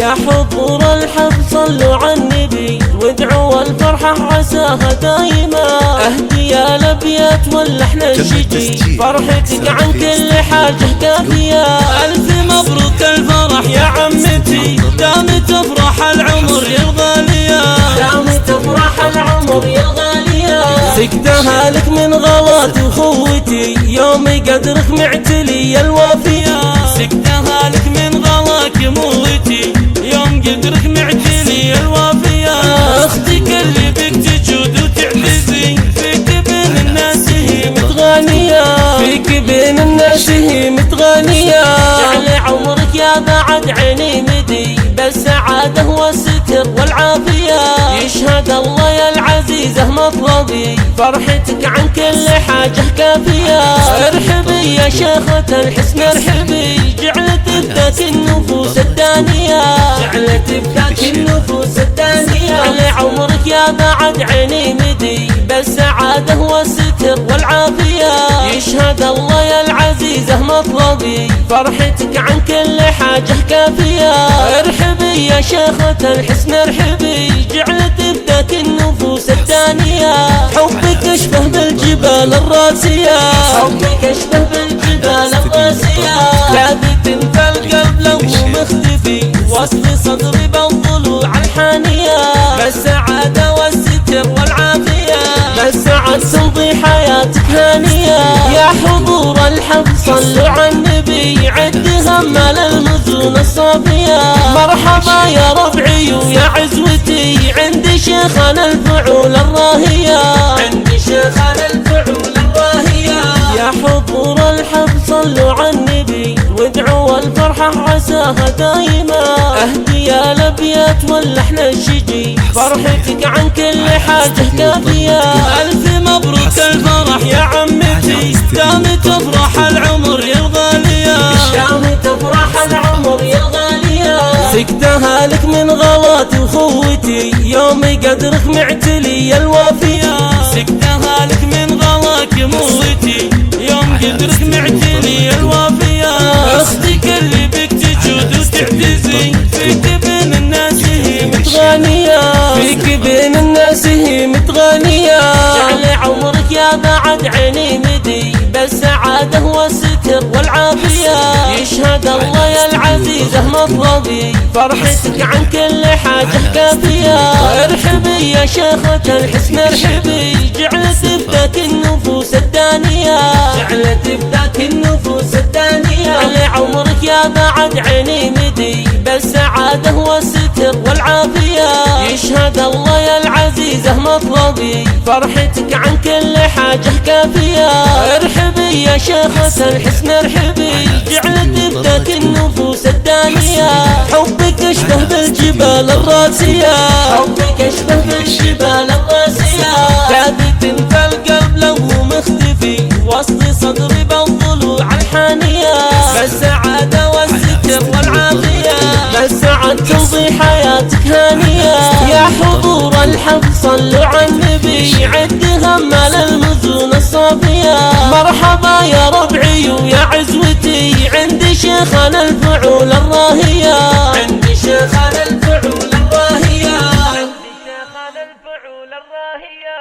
يا حضور الحب صلوا على النبي وادعوا الفرحة عساها دايما. اهدي يا الابيات واللحن الشجي فرحتك عن كل حاجة كافية. الف مبروك الفرح يا عمتي دامت افراح العمر يا الغالية. دامت افراح العمر يا الغالية. سكتها لك من غوات اخوتي يوم قدرك معتلي يا الوافية. سكتها لك من غواك موتي يوم قدرك معتلي يا الوافية. اختك اللي بك تجود وتعتزي فيك بين الناس هي متغانية. فيك بين الناس هي متغانية. جعل عمرك يا بعد عيني مدي بالسعادة والستر والعافية. يشهد الله يا العزيزة مطلبي فرحتك عن كل حاجة كافية. ارحبي يا شيخة الحسن ارحبي جعلت بذاك النفوس الدانية. جعلت بذاك النفوس الدانية. لعمرك يا بعد عيني مدي بالسعادة والستر والعافية. يشهد الله يا العزيزة مطلبي فرحتك عن كل حاجة كافية. ارحبي يا شيخة الحسن ارحبي جعلت بذاك النفوس الدانية. حبك اشبه بالجبال الراسية. حبك اشبه بالجبال الراسية. ثابت فالقلب لو مختفي وصل صدري بالضلوع الحانية. بالسعادة والستر والعافية بالسعد تمضي حياتك هانية. يا حضور الحب صلوا على النبي عد هم للمزون الصافية. مرحبا يا ربعي ويا عزوتي عند شيخنا الفعول الراهية. عند شيخنا الفعول الراهية. يا حضور الحب صلوا على النبي وادعوا الفرحة عساها دايما. اهدي يا الابيات واللحن الشجي فرحتك عن كل حاجة كافية. الف مبروك الفرح يا عمتي دامت افراح العمر يا الغالية. دامت افراح العمر يا الغالية. سكتها لك من غوات اخوتي يوم قدرك معتلي يا الوافية. سكتها لك من غواك موتي يوم قدرك معتلي يا الوافية. اختك اللي بك تجود وتعتزي فيك بين الناس هي متغانية. فيك بين الناس هي متغانية. جعل عمرك يا بعد عيني مدي بالسعادة والستر والعافية. يشهد الله يا العزيزة مطلبي فرحتك عن كل حاجة كافية. ارحبي يا شيخة الحسن ارحبي جعلت بذاك النفوس الدانية. جعلت بذاك النفوس الدانية. لعمرك يا بعد عيني مدي بالسعادة والستر والعافية. يشهد الله يا العزيزة مطلبي فرحتك عن كل حاجة كافية. ارحبي يا شيخة الحسن ارحبي جعلت بذاك النفوس الدانية. حبك اشبه بالجبال الراسية. حبك اشبه بالجبال الراسية. ثابت فالقلب لو مختفي وسط صدري بالضلوع الحانية. بالسعادة والستر والعافية بالسعد تمضي حياتك هانية. يا حضور الحب صلوا على النبي عد هم للمزون الصافية. مرحبا يا ربعي ويا عزوتي عند شيخنا الفعول الراهية. عند شيخنا الفعول الراهية. عند شيخنا الفعول الراهية.